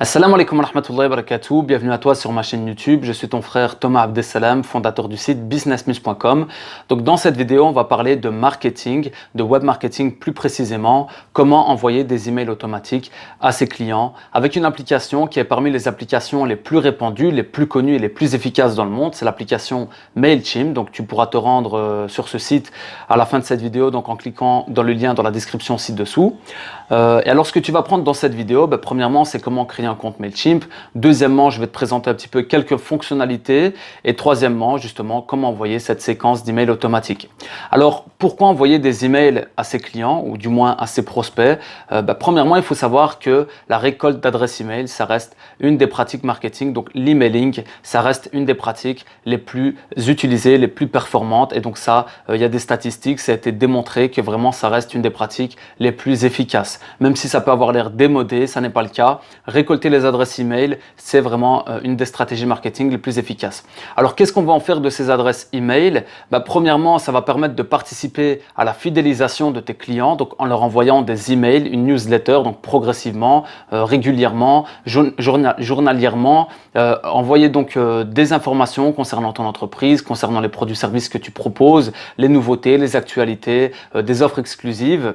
Assalamu alaikum wa rahmatullahi wa barakatuh, bienvenue à toi sur ma chaîne YouTube, je suis ton frère Thomas Abdessalam, fondateur du site businessmuse.com. Donc dans cette vidéo, on va parler de marketing, de web marketing plus précisément, comment envoyer des emails automatiques à ses clients avec une application qui est parmi les applications les plus répandues, les plus connues et les plus efficaces dans le monde, c'est l'application Mailchimp. Donc tu pourras te rendre sur ce site à la fin de cette vidéo donc en cliquant dans le lien dans la description ci-dessous. Et alors ce que tu vas prendre dans cette vidéo, premièrement c'est comment créer un compte Mailchimp, deuxièmement je vais te présenter un petit peu quelques fonctionnalités et troisièmement justement comment envoyer cette séquence d'emails automatiques. Alors pourquoi envoyer des emails à ses clients ou du moins à ses prospects? Premièrement il faut savoir que la récolte d'adresses email ça reste une des pratiques marketing, donc l'emailing ça reste une des pratiques les plus utilisées, les plus performantes et donc ça il y a des statistiques, ça a été démontré que vraiment ça reste une des pratiques les plus efficaces. Même si ça peut avoir l'air démodé, ça n'est pas le cas. Récolter les adresses email, c'est vraiment une des stratégies marketing les plus efficaces. Alors, qu'est-ce qu'on va en faire de ces adresses email? Premièrement, ça va permettre de participer à la fidélisation de tes clients, donc en leur envoyant des emails, une newsletter, donc progressivement, régulièrement, journalièrement. Envoyer donc des informations concernant ton entreprise, concernant les produits-services que tu proposes, les nouveautés, les actualités, des offres exclusives.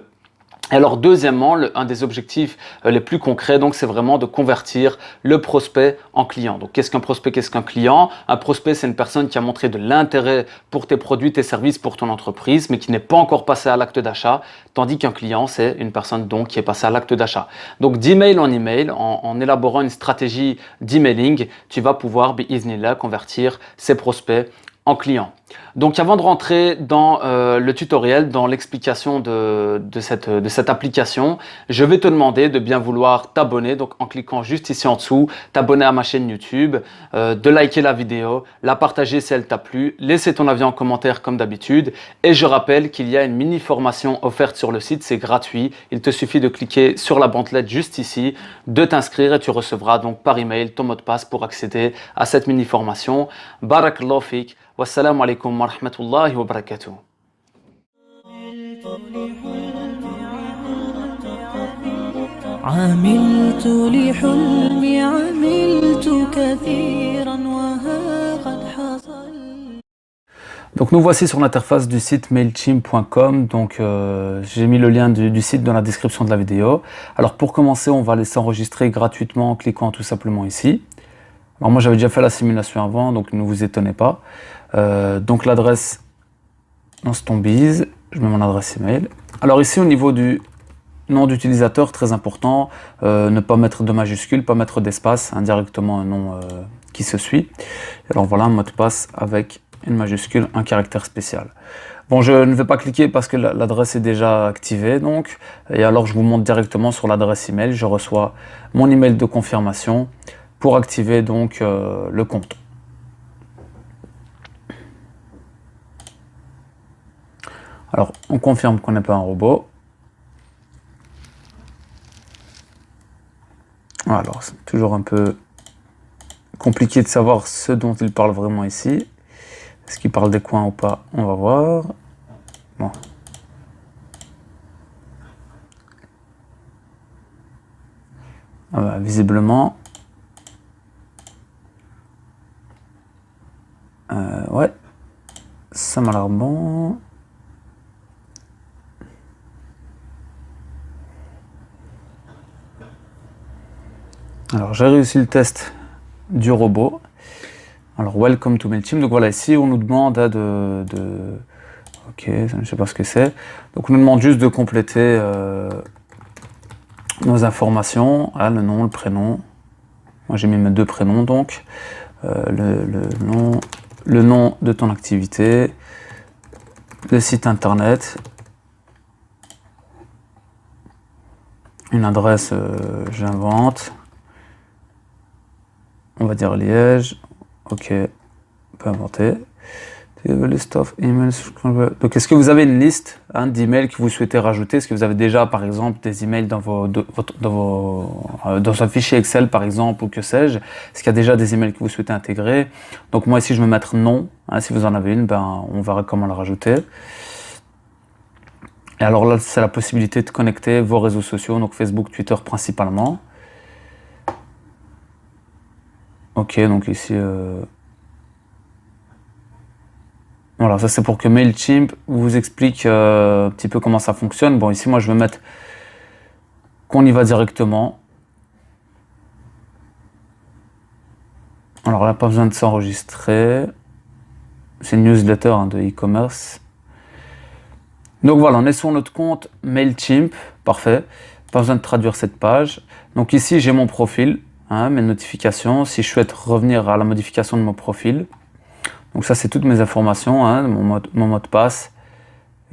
Et alors deuxièmement, un des objectifs les plus concrets, donc c'est vraiment de convertir le prospect en client. Donc qu'est-ce qu'un prospect, qu'est-ce qu'un client? Un prospect, c'est une personne qui a montré de l'intérêt pour tes produits, tes services, pour ton entreprise, mais qui n'est pas encore passé à l'acte d'achat, tandis qu'un client, c'est une personne donc qui est passée à l'acte d'achat. Donc d'email en email, en élaborant une stratégie d'emailing, tu vas pouvoir, bi'iznillah, convertir ces prospects en client. Donc avant de rentrer dans le tutoriel, dans l'explication de cette application, je vais te demander de bien vouloir t'abonner, donc en cliquant juste ici en dessous, t'abonner à ma chaîne YouTube, de liker la vidéo, la partager si elle t'a plu, laisser ton avis en commentaire comme d'habitude et je rappelle qu'il y a une mini formation offerte sur le site, c'est gratuit, il te suffit de cliquer sur la bandelette juste ici, de t'inscrire et tu recevras donc par email ton mot de passe pour accéder à cette mini formation. Barakallahu fik. Wassalamu alaikum wa rahmatullahi wa barakatuh. عملت لحلمي عملت كثيرا وها قد حصل. Donc nous voici sur l'interface du site mailchimp.com. Donc j'ai mis le lien du site dans la description de la vidéo. Alors pour commencer, on va laisser enregistrer gratuitement en cliquant tout simplement ici. Alors moi j'avais déjà fait la simulation avant, donc ne vous étonnez pas. Donc l'adresse Instombiz, je mets mon adresse email. Alors ici au niveau du nom d'utilisateur, très important, ne pas mettre de majuscule, pas mettre d'espace, indirectement un nom qui se suit. Alors voilà un mot de passe avec une majuscule, un caractère spécial. Bon, je ne vais pas cliquer parce que l'adresse est déjà activée, donc, et alors je vous montre directement sur l'adresse email, je reçois mon email de confirmation pour activer donc le compte. Alors, on confirme qu'on n'est pas un robot. Alors, c'est toujours un peu compliqué de savoir ce dont il parle vraiment ici. Est-ce qu'il parle des coins ou pas? On va voir. Bon. Visiblement. Ouais. Ça m'a l'air bon. Alors j'ai réussi le test du robot. Alors welcome to Mailchimp. Donc voilà, ici on nous demande ok, je ne sais pas ce que c'est. Donc on nous demande juste de compléter nos informations, le nom, le prénom. Moi j'ai mis mes deux prénoms donc. Le nom de ton activité, le site internet, une adresse, j'invente. On va dire Liège, ok, on peut inventer. List of emails. Donc est-ce que vous avez une liste d'emails que vous souhaitez rajouter? Est-ce que vous avez déjà par exemple des emails dans un fichier Excel par exemple ou que sais-je? Est-ce qu'il y a déjà des emails que vous souhaitez intégrer? Donc moi ici je vais mettre non, si vous en avez une, on verra comment la rajouter. Et alors là c'est la possibilité de connecter vos réseaux sociaux, donc Facebook, Twitter principalement. Ok, donc ici, voilà, ça c'est pour que MailChimp vous explique un petit peu comment ça fonctionne. Bon, ici, moi, je vais mettre qu'on y va directement. Alors là, pas besoin de s'enregistrer. C'est une newsletter de e-commerce. Donc voilà, on est sur notre compte MailChimp. Parfait. Pas besoin de traduire cette page. Donc ici, j'ai mon profil, mes notifications. Si je souhaite revenir à la modification de mon profil. Donc ça, c'est toutes mes informations, mon mot de passe,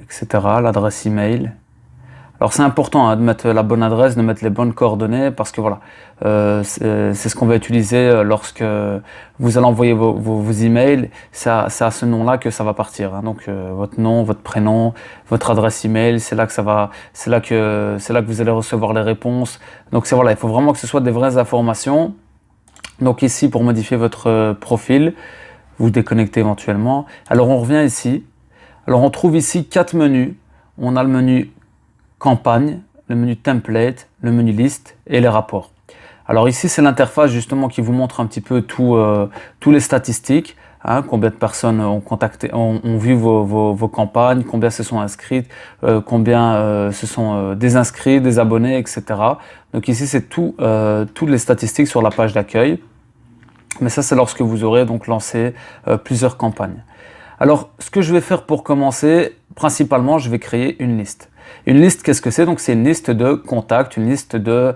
etc. L'adresse email. Alors c'est important de mettre la bonne adresse, de mettre les bonnes coordonnées parce que voilà, c'est ce qu'on va utiliser lorsque vous allez envoyer vos emails. C'est à ce nom-là que ça va partir. Donc votre nom, votre prénom, votre adresse email, c'est là que vous allez recevoir les réponses. Donc c'est voilà, il faut vraiment que ce soit des vraies informations. Donc ici pour modifier votre profil, vous déconnectez éventuellement. Alors on revient ici. Alors on trouve ici 4 menus. On a le menu campagne, le menu template, le menu liste et les rapports. Alors ici c'est l'interface justement qui vous montre un petit peu tous les statistiques, combien de personnes ont vu vos campagnes, combien se sont inscrites, combien se sont désinscrits, des abonnés, etc. Donc ici c'est toutes les statistiques sur la page d'accueil. Mais ça c'est lorsque vous aurez donc lancé plusieurs campagnes. Alors ce que je vais faire pour commencer, principalement je vais créer une liste. Une liste, qu'est-ce que c'est? Donc c'est une liste de contacts, une liste d'adresses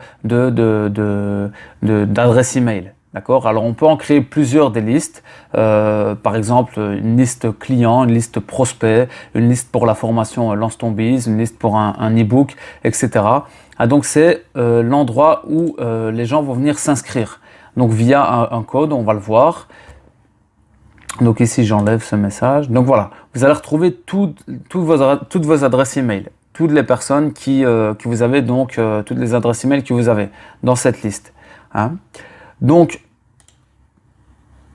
email. D'accord? Alors on peut en créer plusieurs des listes, par exemple une liste client, une liste prospect, une liste pour la formation Lance ton biz, une liste pour un e-book, etc. Donc c'est l'endroit où les gens vont venir s'inscrire. Donc via un code, on va le voir. Donc ici j'enlève ce message. Donc voilà, vous allez retrouver toutes vos adresses email. Toutes les personnes qui vous avez, donc toutes les adresses email que vous avez dans cette liste. Donc,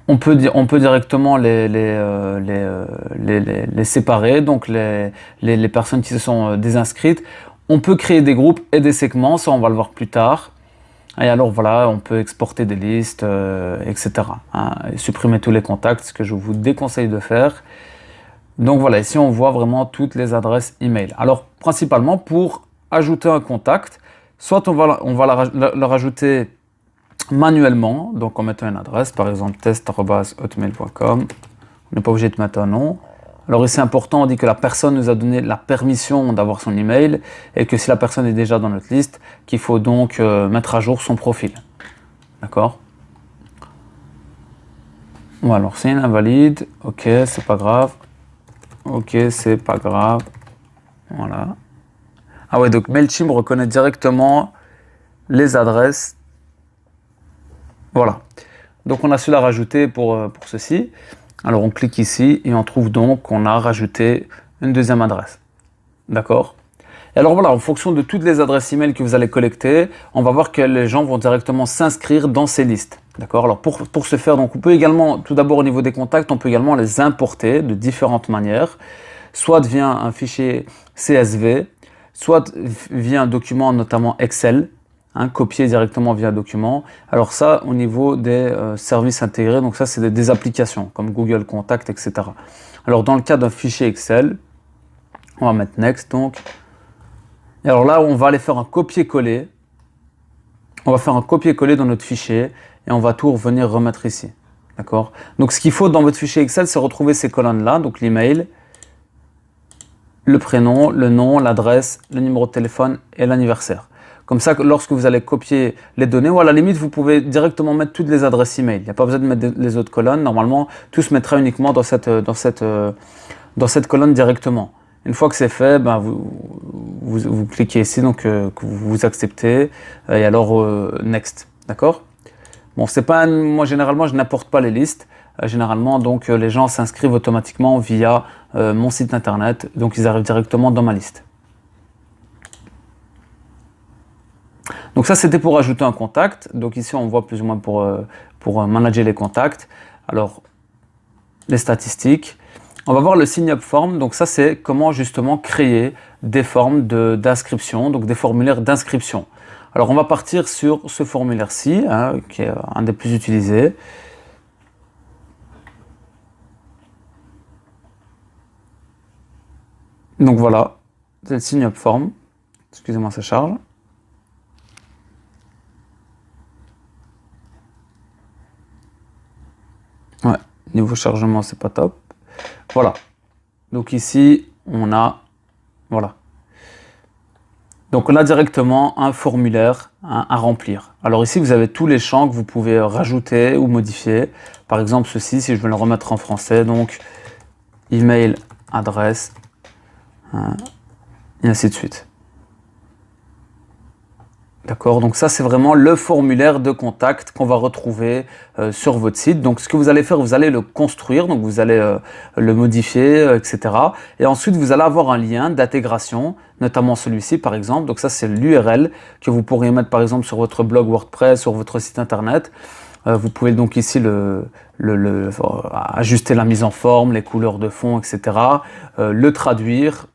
on peut directement les séparer, donc les personnes qui se sont désinscrites. On peut créer des groupes et des segments, ça on va le voir plus tard. Et alors voilà, on peut exporter des listes, etc. Et supprimer tous les contacts, ce que je vous déconseille de faire. Donc voilà, ici on voit vraiment toutes les adresses email. Alors principalement pour ajouter un contact, soit on va le rajouter manuellement, donc en mettant une adresse, par exemple test@hotmail.com. On n'est pas obligé de mettre un nom. Alors ici important, on dit que la personne nous a donné la permission d'avoir son email et que si la personne est déjà dans notre liste, qu'il faut donc mettre à jour son profil. D'accord? Bon, alors c'est une invalide, ok, c'est pas grave. Ok, c'est pas grave. Voilà. Ah ouais, donc MailChimp reconnaît directement les adresses. Voilà. Donc on a su la rajouter pour ceci. Alors on clique ici et on trouve donc qu'on a rajouté une deuxième adresse. D'accord? Et alors voilà, en fonction de toutes les adresses email que vous allez collecter, on va voir que les gens vont directement s'inscrire dans ces listes. D'accord? Alors pour ce faire, donc on peut également, tout d'abord au niveau des contacts, on peut également les importer de différentes manières, soit via un fichier CSV, soit via un document notamment Excel, copier directement via un document. Alors ça, au niveau des services intégrés, donc ça c'est des applications comme Google Contact, etc. Alors dans le cas d'un fichier Excel, on va mettre Next donc. Et alors là, on va aller faire un copier-coller. On va faire un copier-coller dans notre fichier et on va tout revenir remettre ici. D'accord? Donc ce qu'il faut dans votre fichier Excel, c'est retrouver ces colonnes-là, donc l'email, le prénom, le nom, l'adresse, le numéro de téléphone et l'anniversaire. Comme ça, lorsque vous allez copier les données, ou à la limite, vous pouvez directement mettre toutes les adresses email. Il n'y a pas besoin de mettre les autres colonnes. Normalement, tout se mettra uniquement dans cette colonne directement. Une fois que c'est fait, vous cliquez ici, donc que vous acceptez, et alors Next, d'accord? Bon, c'est pas moi généralement je n'importe pas les listes. Généralement, donc les gens s'inscrivent automatiquement via mon site internet, donc ils arrivent directement dans ma liste. Donc ça, c'était pour ajouter un contact. Donc ici, on voit plus ou moins pour manager les contacts. Alors, les statistiques. On va voir le sign-up form. Donc ça, c'est comment justement créer des formes d'inscription, donc des formulaires d'inscription. Alors on va partir sur ce formulaire-ci, hein, qui est un des plus utilisés. Donc voilà, c'est le sign up form. Excusez-moi, ça charge. Ouais, niveau chargement, c'est pas top. Voilà. Donc ici, on a, voilà. Donc on a directement un formulaire à remplir. Alors ici, vous avez tous les champs que vous pouvez rajouter ou modifier. Par exemple, ceci, si je veux le remettre en français, donc email, adresse, hein, et ainsi de suite. D'accord, donc ça c'est vraiment le formulaire de contact qu'on va retrouver sur votre site. Donc ce que vous allez faire, vous allez le construire, donc vous allez le modifier, etc. Et ensuite vous allez avoir un lien d'intégration, notamment celui-ci par exemple. Donc ça c'est l'URL que vous pourriez mettre par exemple sur votre blog WordPress, sur votre site internet. Vous pouvez donc ici ajuster la mise en forme, les couleurs de fond, etc. Le traduire.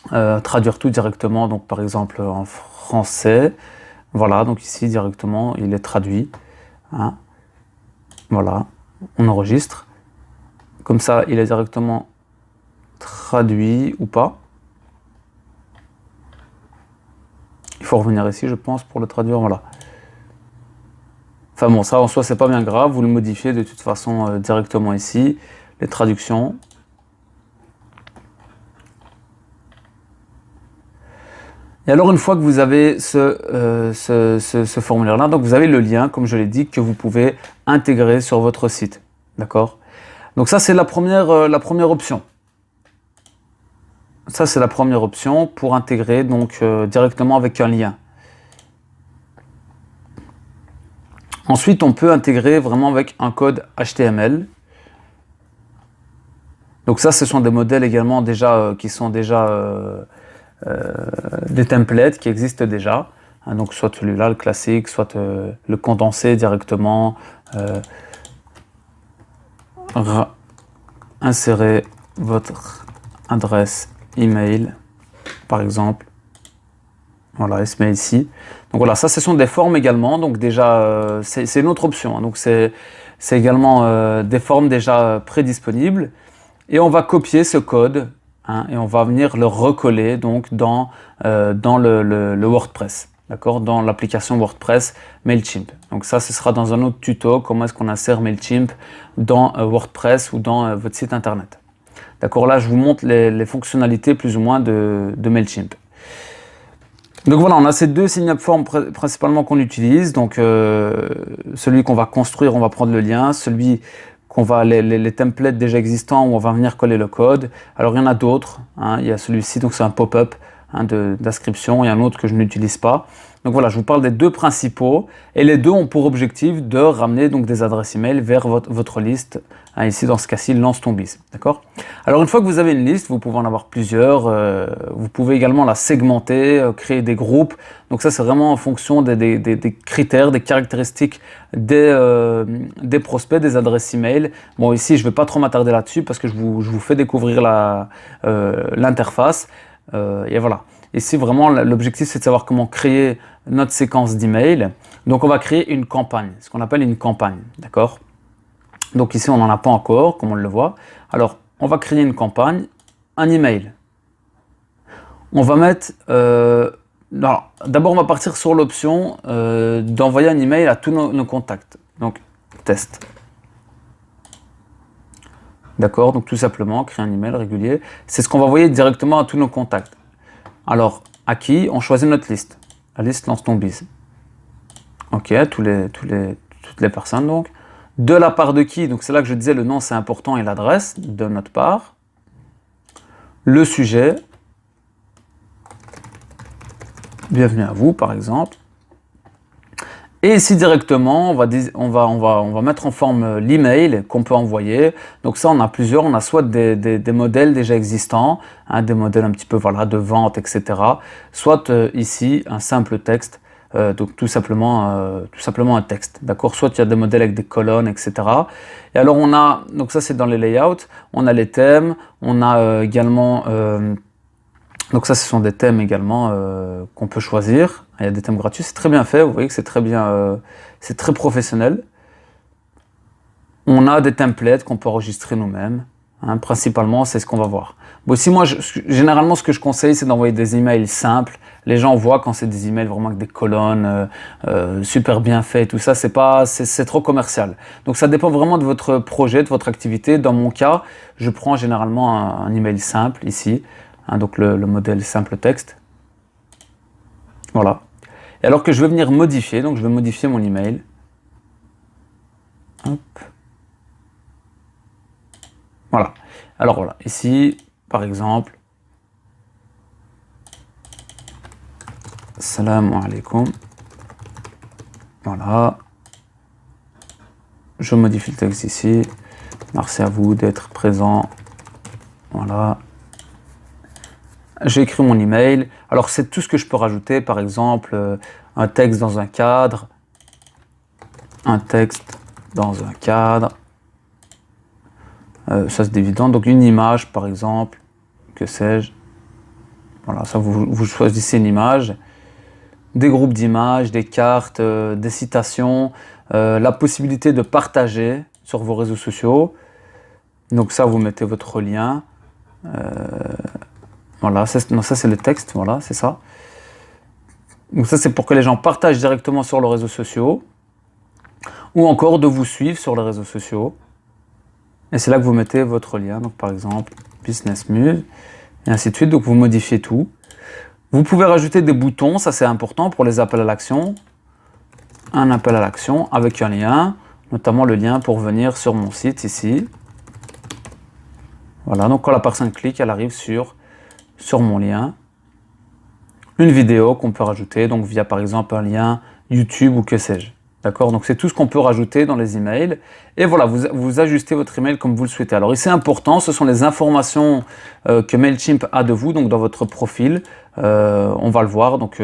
Traduire tout directement, donc par exemple en français, voilà, donc ici directement il est traduit, hein. Voilà, on enregistre, comme ça il est directement traduit ou pas. Il faut revenir ici je pense pour le traduire, voilà. Enfin bon, ça en soi c'est pas bien grave, vous le modifiez de toute façon directement ici, les traductions. Et alors une fois que vous avez ce formulaire-là, donc vous avez le lien, comme je l'ai dit, que vous pouvez intégrer sur votre site. D'accord? Donc ça c'est la première option. Ça c'est la première option pour intégrer donc directement avec un lien. Ensuite on peut intégrer vraiment avec un code HTML. Donc ça ce sont des modèles également déjà qui sont déjà des templates qui existent déjà, hein, donc soit celui-là, le classique, soit le condensé directement, insérer votre adresse email, par exemple, voilà, il se met ici. Donc voilà, ça ce sont des formes également, donc déjà c'est une autre option, hein, donc c'est également des formes déjà prédisponibles, et on va copier ce code. Hein, et on va venir le recoller donc dans le WordPress, d'accord, dans l'application WordPress Mailchimp. Donc ça, ce sera dans un autre tuto, comment est-ce qu'on insère Mailchimp dans WordPress ou dans votre site internet. D'accord, là je vous montre les fonctionnalités plus ou moins de Mailchimp. Donc voilà, on a ces deux sign-up forms principalement qu'on utilise. Donc celui qu'on va construire, on va prendre le lien, celui qu'on va les templates déjà existants où on va venir coller le code. Alors il y en a d'autres, hein. Il y a celui-ci, donc c'est un pop-up, hein, d'inscription, il y a un autre que je n'utilise pas. Donc voilà, je vous parle des deux principaux et les deux ont pour objectif de ramener donc des adresses email vers votre liste, hein, ici dans ce cas-ci Lance ton biz, d'accord. Alors une fois que vous avez une liste, vous pouvez en avoir plusieurs, vous pouvez également la segmenter, créer des groupes. Donc ça c'est vraiment en fonction des critères, des caractéristiques des prospects, des adresses email. Bon ici je ne vais pas trop m'attarder là-dessus parce que je vous fais découvrir l'interface, et voilà. Ici vraiment l'objectif c'est de savoir comment créer notre séquence d'email. Donc on va créer une campagne, ce qu'on appelle une campagne, d'accord. Donc ici on n'en a pas encore, comme on le voit. Alors on va créer une campagne, un email. On va mettre, d'abord on va partir sur l'option d'envoyer un email à tous nos contacts. Donc test. D'accord, donc tout simplement créer un email régulier. C'est ce qu'on va envoyer directement à tous nos contacts. Alors à qui? On choisit notre liste. La liste Lance ton biz. Ok, toutes les personnes donc. De la part de qui? Donc c'est là que je disais le nom c'est important et l'adresse de notre part. Le sujet. Bienvenue à vous par exemple. Et ici directement, on va mettre en forme l'email qu'on peut envoyer. Donc ça, on a plusieurs. On a soit des modèles déjà existants, hein, des modèles un petit peu voilà, de vente, etc. Soit ici, un simple texte, donc tout simplement un texte. D'accord. Soit il y a des modèles avec des colonnes, etc. Et alors on a, donc ça c'est dans les layouts, on a les thèmes, on a également... donc ça, ce sont des thèmes également qu'on peut choisir. Il y a des thèmes gratuits, c'est très bien fait, vous voyez que c'est très bien, c'est très professionnel. On a des templates qu'on peut enregistrer nous-mêmes, hein, principalement c'est ce qu'on va voir. Bon, si moi, généralement ce que je conseille c'est d'envoyer des emails simples. Les gens voient quand c'est des emails vraiment avec des colonnes, super bien faits, tout ça, c'est trop commercial. Donc ça dépend vraiment de votre projet, de votre activité. Dans mon cas, je prends généralement un email simple ici, hein, donc le modèle simple texte. Voilà. Et alors que je vais venir modifier, donc je vais modifier mon email. Hop. Voilà. Alors voilà, ici, par exemple, Salam alaikum. Voilà. Je modifie le texte ici. Merci à vous d'être présent. Voilà. J'ai écrit mon email. Alors c'est tout ce que je peux rajouter, par exemple, un texte dans un cadre. Un texte dans un cadre. Ça c'est évident. Donc une image, par exemple. Que sais-je. Voilà, ça vous choisissez une image. Des groupes d'images, des cartes, des citations, la possibilité de partager sur vos réseaux sociaux. Donc ça, vous mettez votre lien. Voilà, ça c'est le texte, voilà, c'est ça. Donc ça, c'est pour que les gens partagent directement sur leurs réseaux sociaux. Ou encore de vous suivre sur les réseaux sociaux. Et c'est là que vous mettez votre lien. Donc par exemple, Business Muse, et ainsi de suite. Donc vous modifiez tout. Vous pouvez rajouter des boutons, ça c'est important pour les appels à l'action. Un appel à l'action avec un lien, notamment le lien pour venir sur mon site ici. Voilà, donc quand la personne clique, elle arrive sur mon lien. Une vidéo qu'on peut rajouter, donc via par exemple un lien YouTube ou que sais-je. D'accord, donc c'est tout ce qu'on peut rajouter dans les emails. Et voilà, vous ajustez votre email comme vous le souhaitez. Alors ici, important, ce sont les informations que MailChimp a de vous, donc dans votre profil. On va le voir. Donc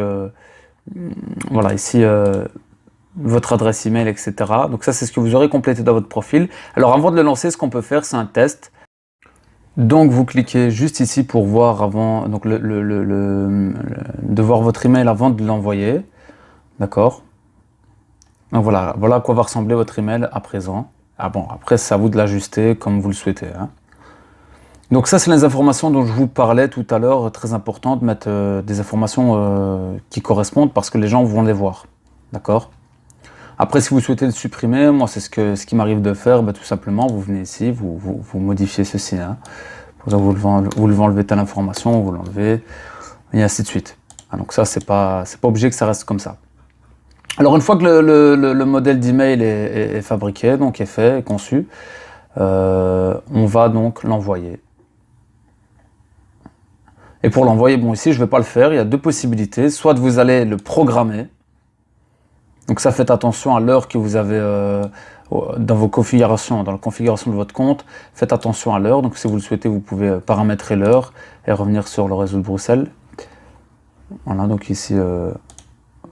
voilà, ici, votre adresse email, etc. Donc ça, c'est ce que vous aurez complété dans votre profil. Alors avant de le lancer, ce qu'on peut faire, c'est un test. Donc vous cliquez juste ici pour voir avant, donc de voir votre email avant de l'envoyer. D'accord. Donc voilà à quoi va ressembler votre email à présent. Ah bon, après c'est à vous de l'ajuster comme vous le souhaitez, hein. Donc ça c'est les informations dont je vous parlais tout à l'heure, très important de mettre des informations qui correspondent parce que les gens vont les voir, d'accord. Après si vous souhaitez le supprimer, moi c'est ce qui m'arrive de faire, tout simplement vous venez ici, vous modifiez ceci, hein. Pour ça vous le enlevez telle information, vous l'enlevez, et ainsi de suite. Ah, donc ça c'est pas obligé que ça reste comme ça. Alors une fois que le modèle d'email est fabriqué, donc est fait, est conçu, on va donc l'envoyer. Et pour l'envoyer, bon ici je ne vais pas le faire, il y a deux possibilités. Soit vous allez le programmer, donc ça faites attention à l'heure que vous avez dans vos configurations, dans la configuration de votre compte, faites attention à l'heure. Donc si vous le souhaitez, vous pouvez paramétrer l'heure et revenir sur le réseau de Bruxelles. Voilà, donc ici...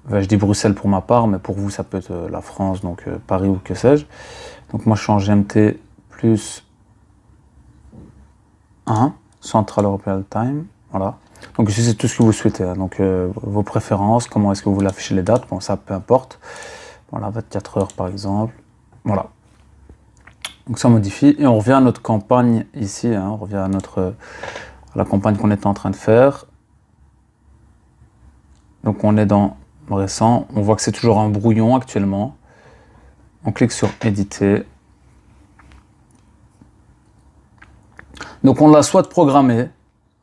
je dis Bruxelles pour ma part, mais pour vous, ça peut être la France, donc Paris ou que sais-je. Donc moi, je suis en GMT plus 1, Central European Time. Voilà. Donc ici, c'est tout ce que vous souhaitez, hein. Donc vos préférences, comment est-ce que vous voulez afficher les dates, bon, ça, peu importe. Voilà, 24 heures par exemple. Voilà. Donc ça modifie. Et on revient à notre campagne ici, hein. On revient à la campagne qu'on était en train de faire. Donc on est dans récent, on voit que c'est toujours un brouillon actuellement. On clique sur éditer. Donc on l'a soit programmé,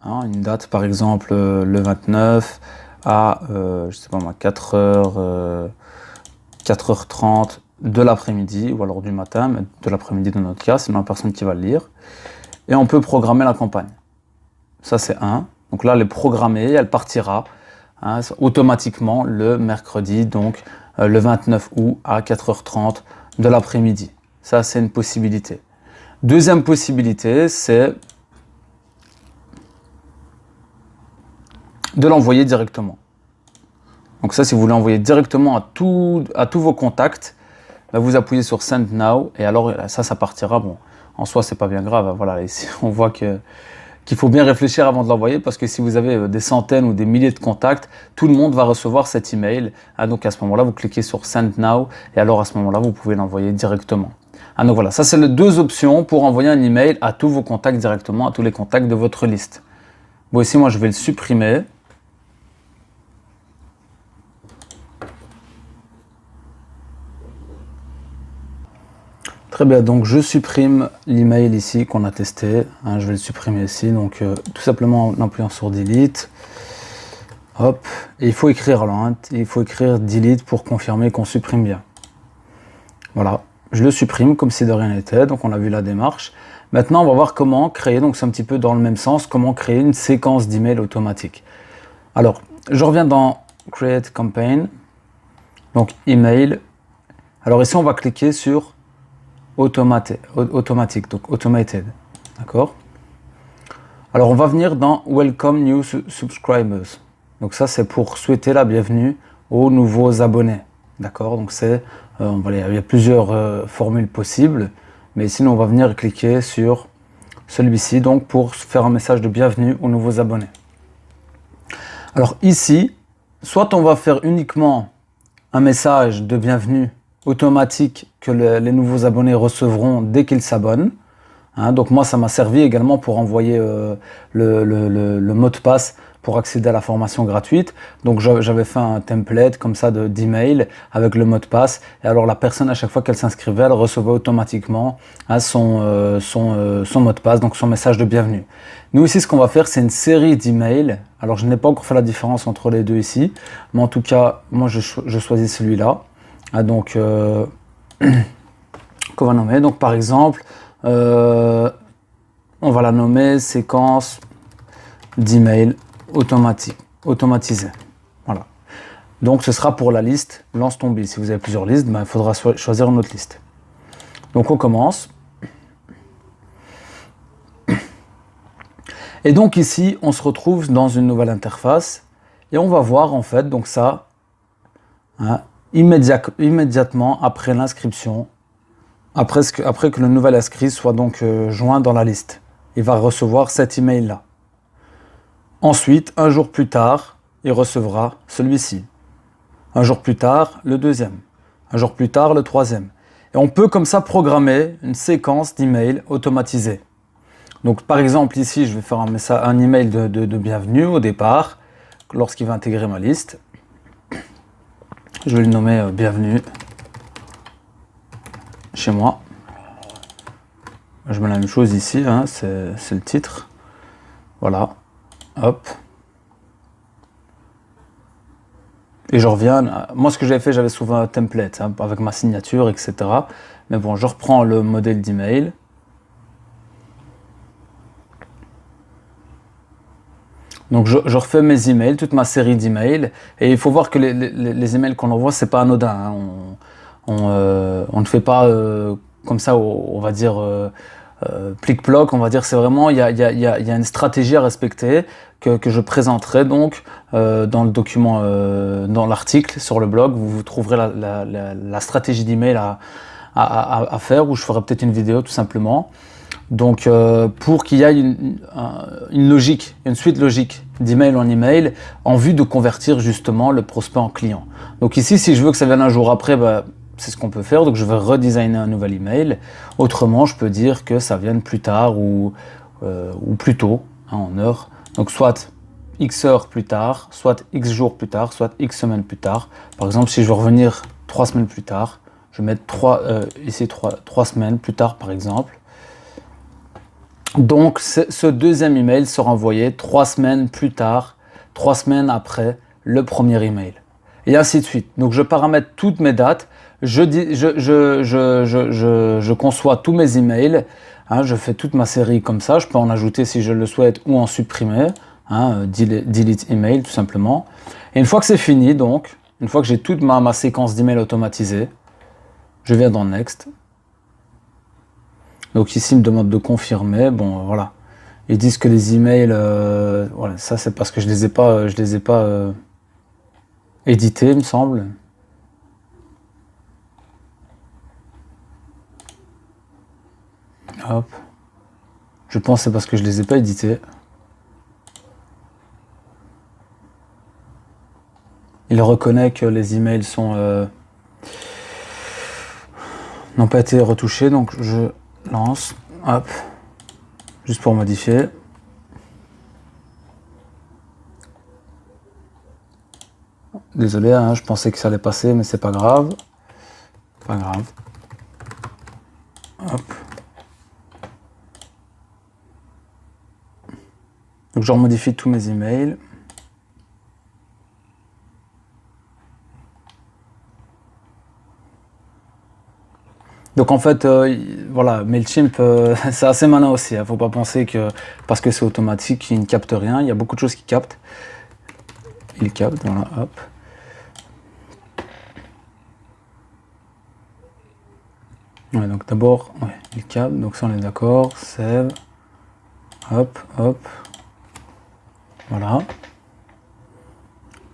hein, une date par exemple le 29 à je sais pas moi 4h30 de l'après-midi ou alors du matin, mais de l'après-midi dans notre cas, c'est la personne qui va le lire. Et on peut programmer la campagne. Ça c'est un. Donc là elle est programmée, elle partira. Hein, automatiquement le mercredi, donc le 29 août à 4h30 de l'après-midi. Ça, c'est une possibilité. Deuxième possibilité, c'est de l'envoyer directement. Donc ça, si vous voulez envoyer directement à tous vos contacts, vous appuyez sur Send Now et alors ça partira. Bon, en soi, c'est pas bien grave. Voilà, ici, on voit que qu'il faut bien réfléchir avant de l'envoyer, parce que si vous avez des centaines ou des milliers de contacts, tout le monde va recevoir cet email. Donc à ce moment-là, vous cliquez sur Send Now et alors à ce moment-là, vous pouvez l'envoyer directement. Donc voilà, ça c'est les deux options pour envoyer un email à tous vos contacts directement, à tous les contacts de votre liste. Bon, ici moi je vais le supprimer. Très bien, donc je supprime l'email ici qu'on a testé. Je vais le supprimer ici, donc tout simplement en appuyant sur Delete. Hop, et il faut écrire là, il faut écrire Delete pour confirmer qu'on supprime bien. Voilà, je le supprime comme si de rien n'était, donc on a vu la démarche. Maintenant, on va voir comment créer, donc c'est un petit peu dans le même sens, comment créer une séquence d'emails automatique. Alors, je reviens dans Create Campaign, donc Email. Alors ici, on va cliquer sur automatique, donc Automated, d'accord? Alors, on va venir dans Welcome New Subscribers. Donc ça, c'est pour souhaiter la bienvenue aux nouveaux abonnés, d'accord? Donc c'est, il y a plusieurs formules possibles, mais sinon on va venir cliquer sur celui-ci, donc pour faire un message de bienvenue aux nouveaux abonnés. Alors ici, soit on va faire uniquement un message de bienvenue automatique que les nouveaux abonnés recevront dès qu'ils s'abonnent. Donc moi, ça m'a servi également pour envoyer le mot de passe pour accéder à la formation gratuite. Donc j'avais fait un template comme ça d'email avec le mot de passe. Et alors la personne, à chaque fois qu'elle s'inscrivait, elle recevait automatiquement son mot de passe, donc son message de bienvenue. Nous ici, ce qu'on va faire, c'est une série d'emails. Alors je n'ai pas encore fait la différence entre les deux ici. Mais en tout cas, moi je choisis celui-là. Donc qu'on va nommer. Donc par exemple, on va la nommer séquence d'email automatisée. Voilà. Donc ce sera pour la liste Lance ton Bill. Si vous avez plusieurs listes, il faudra choisir une autre liste. Donc on commence. Et donc ici, on se retrouve dans une nouvelle interface et on va voir en fait donc ça immédiatement après l'inscription. Après que le nouvel inscrit soit donc joint dans la liste, il va recevoir cet email là. Ensuite, un jour plus tard, il recevra celui-ci. Un jour plus tard, le deuxième. Un jour plus tard, le troisième. Et on peut comme ça programmer une séquence d'emails automatisés. Donc par exemple ici, je vais faire un email de bienvenue au départ, lorsqu'il va intégrer ma liste. Je vais le nommer bienvenue chez moi. Je mets la même chose ici, c'est le titre. Voilà, hop. Et je reviens, moi ce que j'avais fait, j'avais souvent un template avec ma signature, etc. Mais bon, je reprends le modèle d'email. Donc je refais mes emails, toute ma série d'emails. Et il faut voir que les emails qu'on envoie, c'est pas anodin. On ne fait pas comme ça, on va dire plic-ploc, on va dire. C'est vraiment, il y a une stratégie à respecter que je présenterai donc dans le document, dans l'article sur le blog. Vous trouverez la stratégie d'email à faire, ou je ferai peut-être une vidéo tout simplement. Donc pour qu'il y ait une logique, une suite logique d'email en email en vue de convertir justement le prospect en client. Donc ici, si je veux que ça vienne un jour après, c'est ce qu'on peut faire. Donc je vais redesigner un nouvel email. Autrement, je peux dire que ça vienne plus tard ou plus tôt, en heure. Donc soit X heures plus tard, soit X jours plus tard, soit X semaines plus tard. Par exemple, si je veux revenir 3 semaines plus tard, je vais mettre 3 semaines plus tard par exemple. Donc ce deuxième email sera envoyé 3 semaines plus tard, 3 semaines après le premier email. Et ainsi de suite. Donc je paramètre toutes mes dates, je conçois tous mes emails, je fais toute ma série comme ça, je peux en ajouter si je le souhaite ou en supprimer, delete email tout simplement. Et une fois que c'est fini, donc, une fois que j'ai toute ma séquence d'emails automatisée, je viens dans Next. Donc ici, il me demande de confirmer. Bon, voilà. Ils disent que les emails, voilà, ça c'est parce que je les ai pas édités, il me semble. Hop. Je pense que c'est parce que je les ai pas édités. Il reconnaît que les emails n'ont pas été retouchés, donc je lance, hop, juste pour modifier. Désolé, hein, je pensais que ça allait passer, mais c'est pas grave. Pas grave. Hop. Donc je remodifie tous mes emails. Donc en fait, voilà, Mailchimp, c'est assez malin aussi. Faut pas penser que parce que c'est automatique, il ne capte rien. Il y a beaucoup de choses qui captent. Il capte, voilà, hop. Ouais, donc d'abord, ouais, il capte. Donc ça on est d'accord. Save. Hop, hop. Voilà.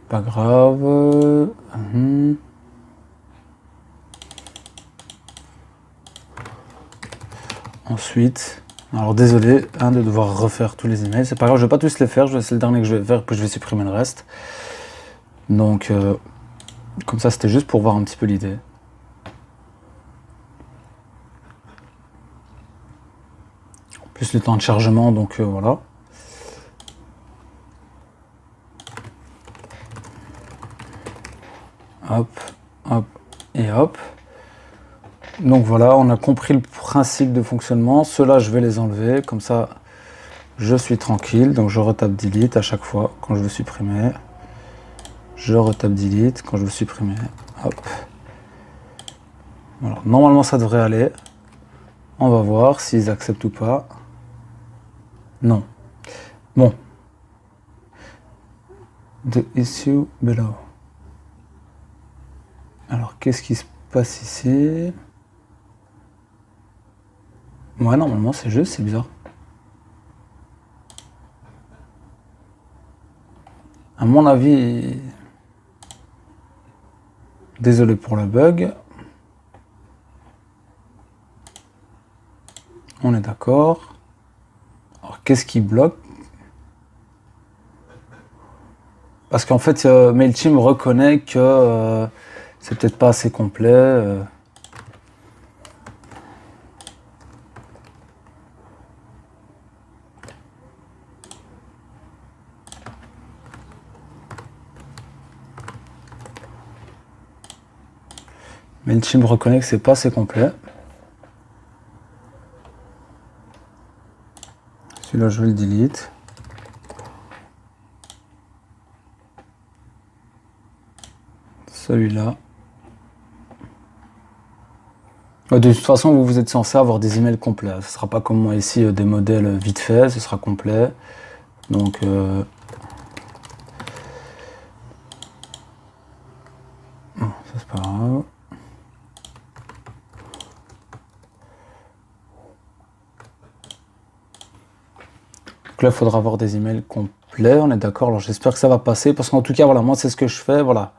Pas grave. Ensuite, alors désolé hein, de devoir refaire tous les emails, c'est pas grave, je vais pas tous les faire, c'est le dernier que je vais faire, puis je vais supprimer le reste. Donc, comme ça, c'était juste pour voir un petit peu l'idée. Plus le temps de chargement, donc voilà. Hop, hop et hop. Donc voilà, on a compris le principe de fonctionnement. Ceux-là, je vais les enlever, comme ça, je suis tranquille. Donc je retape delete à chaque fois quand je veux supprimer. Je retape delete quand je veux supprimer. Hop. Voilà. Normalement, ça devrait aller. On va voir s'ils acceptent ou pas. Non. Bon. The issue below. Alors, qu'est-ce qui se passe ici? Ouais, normalement, c'est juste, c'est bizarre. À mon avis... Désolé pour le bug. On est d'accord. Alors, qu'est-ce qui bloque? Parce qu'en fait, Mailchimp reconnaît que c'est peut-être pas assez complet. Mailchimp reconnaît que c'est pas assez complet. Celui-là, je vais le delete. Celui-là. De toute façon, vous êtes censé avoir des emails complets. Ce ne sera pas comme moi ici, des modèles vite faits, ce sera complet. Donc, bon, ça c'est pas grave. Donc là, il faudra avoir des emails complets, on est d'accord. Alors j'espère que ça va passer, parce qu'en tout cas, voilà, moi c'est ce que je fais, voilà.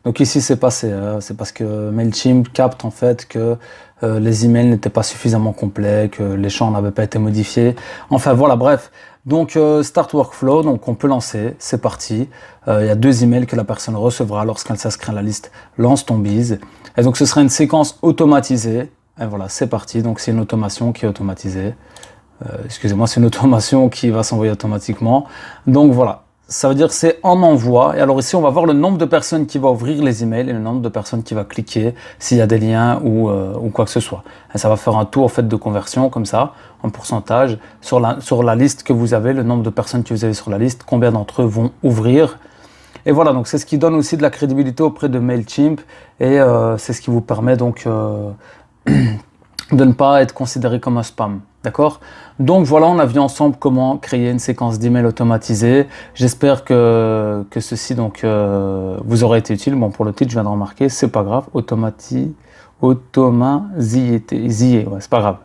Donc ici c'est passé, hein. C'est parce que Mailchimp capte en fait que les emails n'étaient pas suffisamment complets, que les champs n'avaient pas été modifiés. Enfin voilà, bref. Donc Start Workflow, donc on peut lancer, c'est parti. Il y a 2 emails que la personne recevra lorsqu'elle s'inscrit à la liste Lance ton biz. Et donc ce sera une séquence automatisée. Et voilà, c'est parti. Donc c'est une automation qui est automatisée. Excusez-moi, c'est une automation qui va s'envoyer automatiquement. Donc voilà, ça veut dire que c'est en envoi. Et alors ici, on va voir le nombre de personnes qui vont ouvrir les emails et le nombre de personnes qui va cliquer s'il y a des liens ou quoi que ce soit. Et ça va faire un taux en fait de conversion comme ça, en pourcentage, sur la liste que vous avez, le nombre de personnes que vous avez sur la liste, combien d'entre eux vont ouvrir. Et voilà, donc c'est ce qui donne aussi de la crédibilité auprès de Mailchimp et c'est ce qui vous permet donc de ne pas être considéré comme un spam. D'accord? Donc voilà, on a vu ensemble comment créer une séquence d'emails automatisée. J'espère que ceci donc vous aura été utile. Bon, pour le titre, je viens de remarquer, c'est pas grave. Automatisé, ouais, c'est pas grave.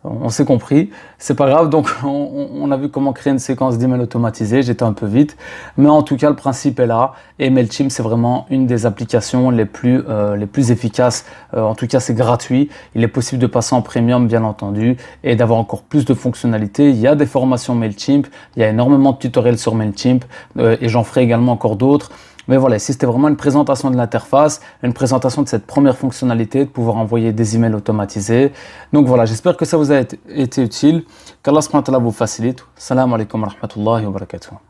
On s'est compris, c'est pas grave. Donc on a vu comment créer une séquence d'email automatisée. J'étais un peu vite, mais en tout cas le principe est là. Et Mailchimp, c'est vraiment une des applications les plus efficaces. En tout cas, c'est gratuit. Il est possible de passer en premium, bien entendu, et d'avoir encore plus de fonctionnalités. Il y a des formations Mailchimp, il y a énormément de tutoriels sur Mailchimp, et j'en ferai également encore d'autres. Mais voilà, ici c'était vraiment une présentation de l'interface, une présentation de cette première fonctionnalité, de pouvoir envoyer des emails automatisés. Donc voilà, j'espère que ça vous a été utile, qu'Allah subhanahu wa ta'ala vous facilite. Salam alaikum wa rahmatullahi wa barakatuh.